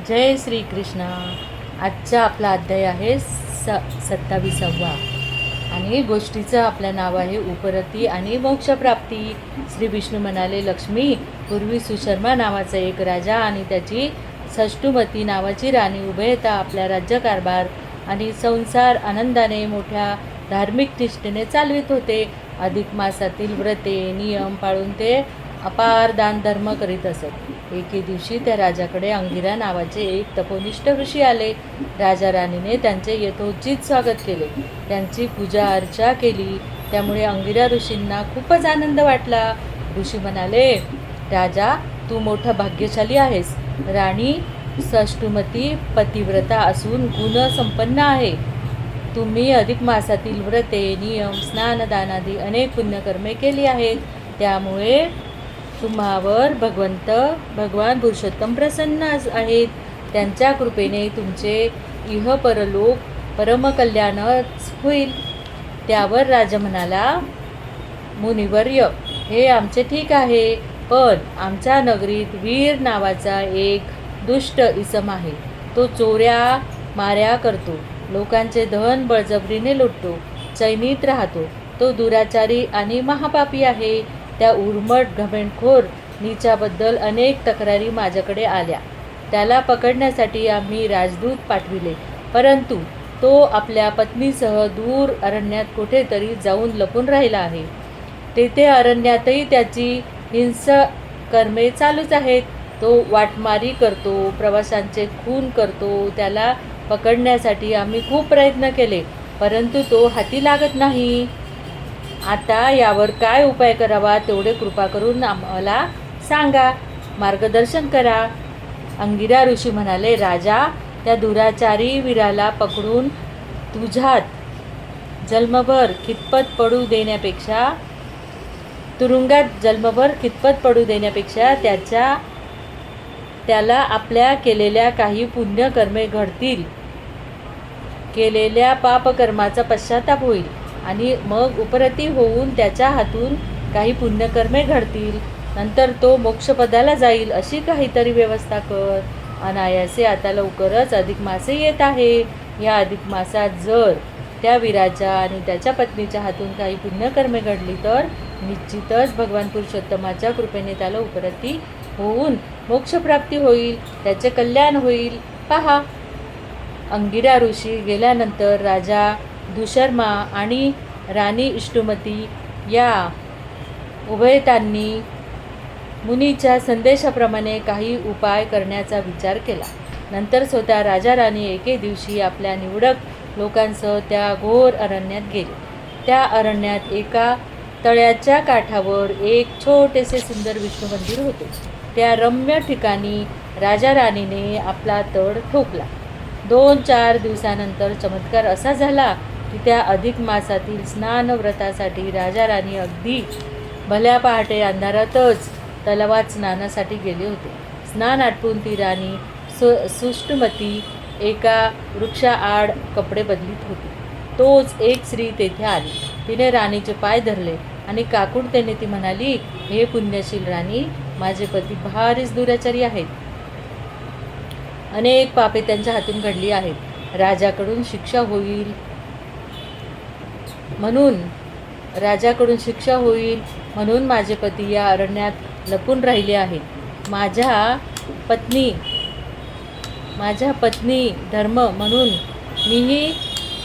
जय श्री कृष्ण। आजचा आपला अध्याय आहे 27वा आणि गोष्टीचं आपलं नाव आहे उपरती आणि मोक्षप्राप्ती। श्री विष्णू म्हणाले, लक्ष्मी, पूर्वी सुशर्मा नावाचा एक राजा आणि त्याची षष्टुमती नावाची राणी उभयता आपल्या राज्यकारभार आणि संसार आनंदाने मोठ्या धार्मिक निष्ठेने चालवित होते। अधिक मासातील व्रते नियम पाळून ते अपार दान धर्म करीत असत। एके दिवशी त्या राजाकडे अंगिरा नावाचे एक तपोनिष्ठ ऋषी आले। राजा राणीने त्यांचे यथोचित स्वागत केले, त्यांची पूजा अर्चा केली। त्यामुळे अंगिरा ऋषींना खूपच आनंद वाटला। ऋषी म्हणाले, राजा, तू मोठा भाग्यशाली आहेस। राणी षष्टुमती पतिव्रता असून गुण संपन्न आहे। तुम्ही अधिक मासातील व्रते नियम स्नानदानादी अनेक पुण्यकर्मे केली आहेत, त्यामुळे तुम्हावर भगवान पुरुषोत्तम प्रसन्न आहेत। त्यांच्या कृपेने तुमचे इह परलोक परमकल्याणच होईल। त्यावर राजा म्हणाला, मुनिवर्य, हे आमचे ठीक आहे, पण आमच्या नगरीत वीर नावाचा एक दुष्ट इसम आहे। तो चोऱ्या माऱ्या करतो, लोकांचे धन बळजबरीने लुटतो, चैनीत राहतो। तो दुराचारी आणि महापापी आहे। त्या उर्मट घमेंडखोर नीचाबद्दल अनेक तक्रारी माझ्याकडे आल्या। त्याला पकडण्यासाठी आम्ही राजदूत पाठविले, परंतु तो आपल्या पत्नीसह दूर अरण्यात कुठेतरी जाऊन लपून राहिला आहे। तेथे अरण्यातही त्याची हिंसक कर्मे चालूच आहेत। तो वाटमारी करतो, प्रवाशांचे खून करतो। त्याला पकडण्यासाठी आम्ही खूप प्रयत्न केले, परंतु तो हाती लागत नाही। आता यावर काय उपाय करावा तेवढे कृपा करून आम्हाला सांगा, मार्गदर्शन करा। अंगिरा ऋषी म्हणाले, राजा, त्या दुराचारी वीराला पकडून तुझ्यात जन्मभर खितपत पडू देण्यापेक्षा तुरुंगात जन्मभर खितपत पडू देण्यापेक्षा त्याला आपल्या केलेल्या काही पुण्यकर्मे घडतील, केलेल्या पापकर्माचा पश्चाताप होईल आणि मग उपरती होऊन त्याच्या हातून काही पुण्यकर्मे घडतील, नंतर तो मोक्षपदाला जाईल, अशी काहीतरी व्यवस्था कर। अनायासे आता लवकरच अधिक मास येत आहे। या अधिक मासात जर त्या वीराच्या आणि त्याच्या पत्नीच्या हातून काही पुण्यकर्मे घडली तर निश्चितच भगवान पुरुषोत्तमाच्या कृपेने त्याला उपरती होऊन मोक्षप्राप्ती होईल, त्याचे कल्याण होईल। पहा, अंगिरा ऋषी गेल्यानंतर राजा दुशर्मा आणि राणी इष्टुमती या उभयतांनी मुनीच्या संदेशाप्रमाणे काही उपाय करण्याचा विचार केला। नंतर स्वतः राजा राणी एके दिवशी आपल्या निवडक लोकांसह त्या घोर अरण्यात गेले। त्या अरण्यात एका तळ्याच्या काठावर एक छोटेसे सुंदर विष्णू मंदिर होते। त्या रम्य ठिकाणी राजा राणीने आपला तळ ठोकला। 2-4 दिवसानंतर चमत्कार असा झाला की त्या अधिक मासातील स्नान व्रतासाठी राजा राणी अगदी भल्या पहाटे अंधारातच तलावात स्नानासाठी गेले होते। स्नान आटपून ती राणी षष्टुमती एका वृक्षाआड कपडे बदलीत होती। तोच एक स्त्री तेथे आली। तिने राणीचे पाय धरले आणि काकुळतेने ती म्हणाली, हे पुण्यशील राणी, माझे पती भारीच दुराचारी आहेत। अनेक पापे त्यांच्या हातून घडली आहेत। राजाकडून शिक्षा होईल म्हणून माझे पती या अरण्यात लपून राहिले आहेत। माझ्या पत्नी धर्म म्हणून मीही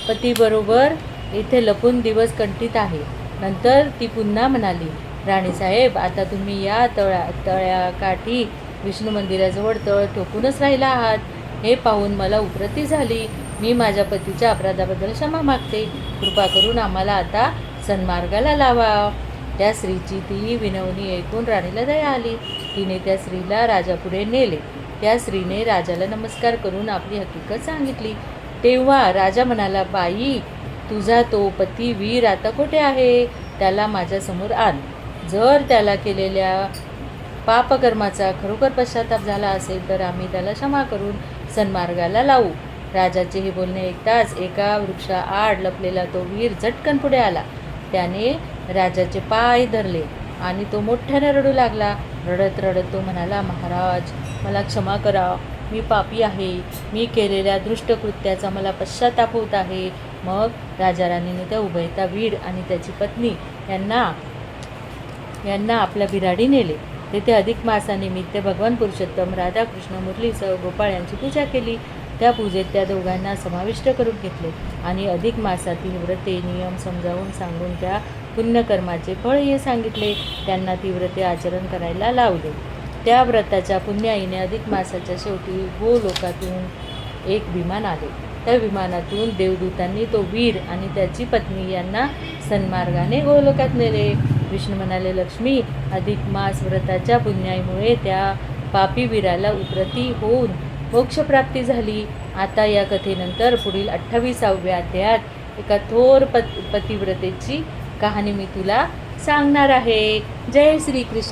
पतीबरोबर इथे लपून दिवस कंठीत आहे। नंतर ती पुन्हा म्हणाली, राणीसाहेब, आता तुम्ही या तळ्याकाठी विष्णू मंदिराजवळ तळ ठोकूनच राहिला आहात। हे पाहून मला उपरती झाली। मी माझ्या पतीच्या अपराधाबद्दल क्षमा मागते। कृपा करून आम्हाला आता सन्मार्गाला लावा। त्या स्त्रीची ती विनवणी ऐकून राणीला दया आली। तिने त्या स्त्रीला राजापुढे नेले। त्या स्त्रीने राजाला नमस्कार करून आपली हकीकत सांगितली। तेव्हा राजा म्हणाला, बाई, तुझा तो पती वीर आता कुठे आहे? त्याला माझ्यासमोर आण। जर त्याला केलेल्या पापकर्माचा खरोखर पश्चाताप झाला असेल तर आम्ही त्याला क्षमा करून सन्मार्गाला लावू। राजाचे हे बोलणे ऐकताच एका वृक्षाआड लपलेला तो वीर झटकन पुढे आला। त्याने राजाचे पाय धरले आणि तो मोठ्याने रडू लागला। रडत रडत तो म्हणाला, महाराज, मला क्षमा करा, मी पापी आहे, मी केलेल्या दुष्ट कृत्याचा मला पश्चाताप होत आहे. मग राजा राणीने त्या उभयता वीर आणि त्याची पत्नी यांना आपल्या बिराडी नेले. तेथे अधिक मासानिमित्त भगवान पुरुषोत्तम राधाकृष्ण मुरलीसह गोपाळ यांची पूजा केली. त्या पूजेत त्या दोघांना समाविष्ट करून घेतले आणि अधिक मासातील व्रते नियम समजावून सांगून त्या पुण्यकर्माचे फळ हे सांगितले. त्यांना ती व्रते आचरण करायला लावले. त्या व्रताच्या पुण्याईने अधिक मासाच्या शेवटी गोलोकातून एक विमान आले. त्या विमानातून देवदूतांनी तो वीर आणि त्याची पत्नी यांना सन्मार्गाने गोलोकात नेले. विष्णू म्हणाले, लक्ष्मी, अधिक मास व्रताच्या पुण्याईमुळे त्या पापी वीराला उपरती होऊन मोक्षप्राप्ती झाली. आता या कथेनंतर पुढील 28व्या अध्यायात एका थोर पतिव्रतेची कहाणी मी तुला सांगणार आहे. जय श्री कृष्ण.